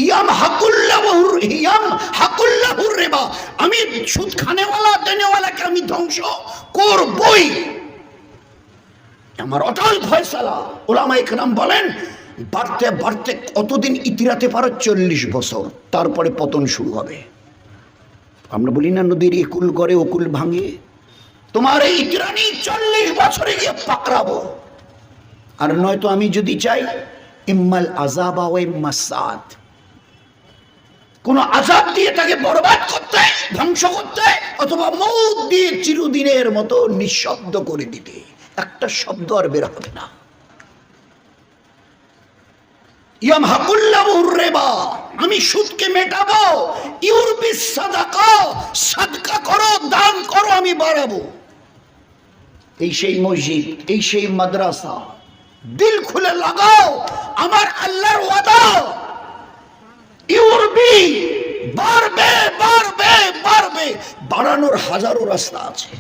Yam হাকুল্লাহুর yam হাকুল্লাহুর রিবা, আমি সুদ খানেওয়ালা দেনেওয়ালাকে আমি ধ্বংস করবই, আমার অটল ফয়সালা। উলামায়ে কেরাম বলেন বাড়তে বাড়তে কতদিন ইতিরাতে পারো? 40 বছর, তারপরে পতন শুরু হবে। আমরা বলি না নদীর একুল গড়ে ওকুল ভাঙে, তোমার এই ইতিরানি 40 বছরে গিয়ে পাকড়াবো। আর নয়তো আমি যদি চাই ইম্মাল আযাবা ওয়া ইম্মাস সাদ, কোন আযাব দিয়ে তাকে বরবাদ করতে, ধ্বংস করতে, অথবা মউত দিয়ে চিরদিনের মতো নিঃশব্দ করে দিতে, একটা শব্দ আর বের হবে না। ইয়ামহাকুল্লাহুর রিবা, আমি সুদকে মেটাবো। ইউরবিস সাদাকা, সাদকা করো, দান করো, আমি বাড়াবো। এই সেই মসজিদ, এই সেই মাদ্রাসা, দিল খুলে লাগাও, আমার আল্লাহর ওয়াদা ইউরবি, বাড়বে বাড়বে বাড়বে, বাড়ানোর হাজারো রাস্তা আছে।